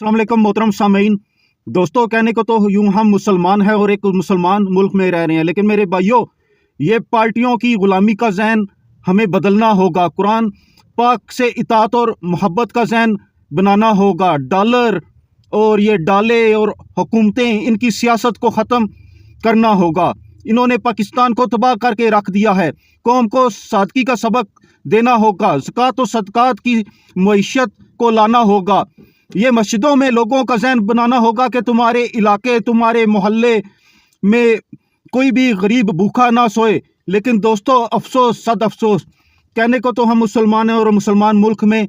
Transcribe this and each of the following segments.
अस्सलाम वालेकुम मोहतरम सामीन। दोस्तों, कहने को तो यूं हम मुसलमान हैं और एक मुसलमान मुल्क में रह रहे हैं, लेकिन मेरे भाइयों, ये पार्टियों की गुलामी का जहन हमें बदलना होगा। कुरान पाक से इताअत और मोहब्बत का जहन बनाना होगा। डॉलर और ये डाले और हुकूमतें, इनकी सियासत को ख़त्म करना होगा। इन्होंने पाकिस्तान को तबाह करके रख दिया है। कौम को सादगी का सबक देना होगा। ज़कात और सदक़ात की मईशत को लाना होगा। ये मस्जिदों में लोगों का जहन बनाना होगा कि तुम्हारे इलाके, तुम्हारे मोहल्ले में कोई भी गरीब भूखा ना सोए। लेकिन दोस्तों, अफसोस, सद अफसोस, कहने को तो हम मुसलमान हैं और मुसलमान मुल्क में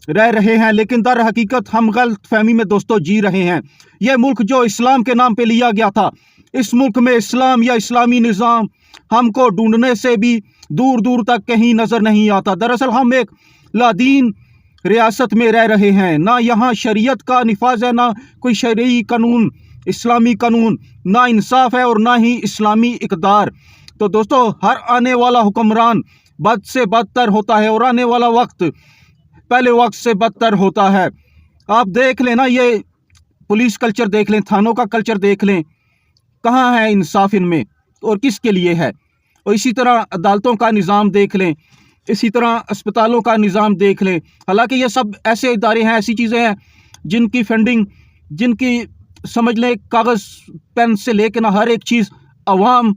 रह रहे हैं, लेकिन दर हकीकत हम गलत फहमी में दोस्तों जी रहे हैं। यह मुल्क जो इस्लाम के नाम पे लिया गया था, इस मुल्क में इस्लाम या इस्लामी निज़ाम हमको ढूंढने से भी दूर दूर तक कहीं नज़र नहीं आता। दरअसल हम एक लादीन रियासत में रह रहे हैं। ना यहाँ शरीयत का निफाज है, ना कोई शरई कानून, इस्लामी कानून, ना इंसाफ है और ना ही इस्लामी इक़दार। तो दोस्तों, हर आने वाला हुक्मरान बद से बदतर होता है और आने वाला वक्त पहले वक्त से बदतर होता है। आप देख लें ना, ये पुलिस कल्चर देख लें, थानों का कल्चर देख लें, कहाँ है इंसाफ इनमें और किसके लिए है। और इसी तरह अदालतों का निज़ाम देख लें, इसी तरह अस्पतालों का निज़ाम देख लें। हालांकि ये सब ऐसे इदारे हैं, ऐसी चीज़ें हैं जिनकी फंडिंग, जिनकी समझ लें कागज़ पेन से लेकर ना हर एक चीज़ अवाम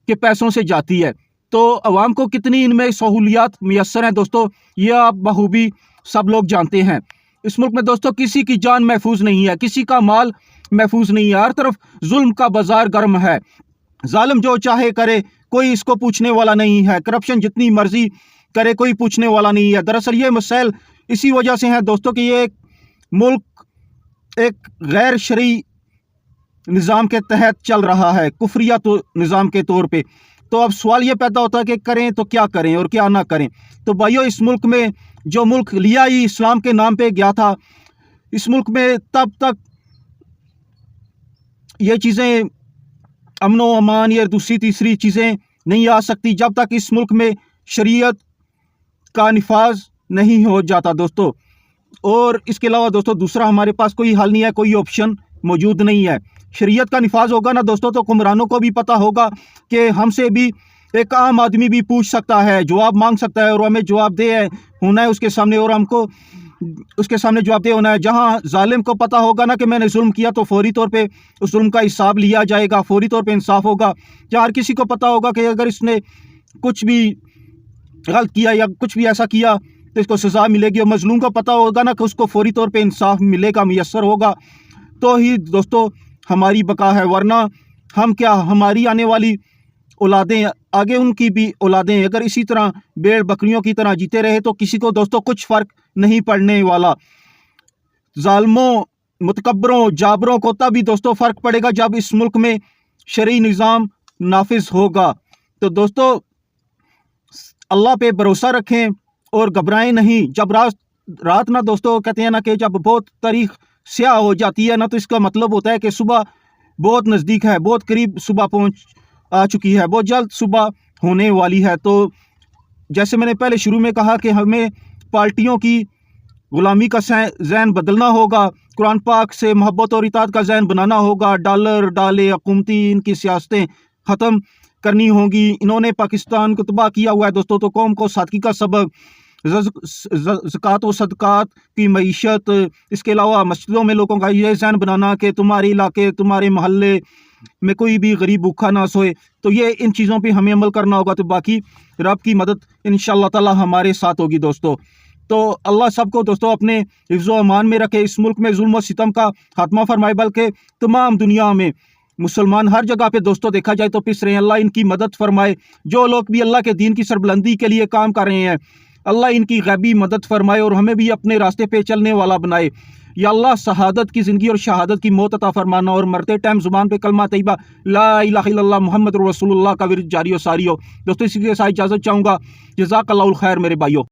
के पैसों से जाती है। तो अवाम को कितनी इनमें सहूलियात मैसर हैं दोस्तों, ये आप बखूबी सब लोग जानते हैं। इस मुल्क में दोस्तों किसी की जान महफूज नहीं है, किसी का माल महफूज नहीं है। हर तरफ जुल्म का बाजार गर्म है। जालिम जो चाहे करे, कोई इसको पूछने वाला नहीं है। करप्शन जितनी मर्जी करे, कोई पूछने वाला नहीं है। दरअसल ये मसाइल इसी वजह से हैं दोस्तों कि ये मुल्क एक गैर शरई निज़ाम के तहत चल रहा है, कुफरिया तो निज़ाम के तौर पे। तो अब सवाल ये पैदा होता है कि करें तो क्या करें और क्या ना करें। तो भाइयों, इस मुल्क में जो मुल्क लिया ही इस्लाम के नाम पे गया था, इस मुल्क में तब तक ये चीज़ें अमन व अमान या दूसरी तीसरी चीज़ें नहीं आ सकती जब तक इस मुल्क में शरीयत का निफाज नहीं हो जाता दोस्तों। और इसके अलावा दोस्तों दूसरा हमारे पास कोई हल नहीं है, कोई ऑप्शन मौजूद नहीं है। शरीयत का निफाज होगा ना दोस्तों, तो हुक्मरानों को भी पता होगा कि हमसे भी एक आम आदमी भी पूछ सकता है, जवाब मांग सकता है और हमें जवाब दे होना है उसके सामने, और हमको उसके सामने जवाब दे होना है। जहां जालिम को पता होगा ना कि मैंने जुल्म किया, तो फौरी तौर पे उस जुल्म का हिसाब लिया जाएगा, फौरी तौर पे इंसाफ होगा। जहाँ हर किसी को पता होगा कि अगर इसने कुछ भी गलत किया या कुछ भी ऐसा किया तो इसको सज़ा मिलेगी, और मजलूम को पता होगा ना कि उसको फौरी तौर पे इंसाफ मिलेगा, मैसर होगा, तो ही दोस्तों हमारी बका है। वरना हम क्या, हमारी आने वाली औलादें, आगे उनकी भी औलादें अगर इसी तरह भेड़ बकरियों की तरह जीते रहे तो किसी को दोस्तों कुछ फ़र्क नहीं पड़ने वाला। जालिमों, मुतकब्बरों, जाबरों को तभी दोस्तों फ़र्क पड़ेगा जब इस मुल्क में शरई निज़ाम नाफिज होगा। तो दोस्तों, अल्लाह पे भरोसा रखें और घबराएं नहीं। जब रात ना दोस्तों कहते हैं ना कि जब बहुत तारीख स्याह हो जाती है ना, तो इसका मतलब होता है कि सुबह बहुत नज़दीक है, बहुत करीब सुबह पहुंच आ चुकी है, बहुत जल्द सुबह होने वाली है। तो जैसे मैंने पहले शुरू में कहा कि हमें पार्टियों की गुलामी का जहन बदलना होगा, कुरान पाक से मोहब्बत और इताअत का जहन बनाना होगा। डॉलर, डाले, हुकूमती, इनकी सियासतें ख़त्म करनी होंगी। इन्होंने पाकिस्तान को तबाह किया हुआ है दोस्तों, तो कौम को सादगी का सबक, ज़कात व सदक़ात की मईशत, इसके अलावा मस्जिदों में लोगों का ये ज़हन बनाना कि तुम्हारे इलाके, तुम्हारे मोहल्ले में कोई भी गरीब भूखा ना सोए। तो ये इन चीज़ों पे हमें अमल करना होगा। तो बाकी रब की मदद इंशाअल्लाह ताला हमारे साथ होगी दोस्तों। तो अल्लाह सबको दोस्तों अपने हिफ्ज़ व अमान में रखे, इस मुल्क में जुल्म व सितम का खात्मा फरमाए, बल्कि तमाम दुनिया में मुसलमान हर जगह पे दोस्तों देखा जाए तो पिस रहे हैं। अल्लाह इनकी मदद फरमाए। जो लोग भी अल्लाह के दीन की सरबुलंदी के लिए काम कर रहे हैं, अल्लाह इनकी गैबी मदद फरमाए और हमें भी अपने रास्ते पे चलने वाला बनाए। या अल्लाह शहादत की ज़िंदगी और शहादत की मौत अता फरमाना, और मरते टाइम ज़ुबान पे कलमा तैयबा ला इलाहा इल्लल्लाह मुहम्मद रसूलुल्लाह का विर्द जारी और सारी हो। दोस्तों, इसी के साथ इजाज़त चाहूँगा। जज़ाकल्लाहुल खैर मेरे भाइयों।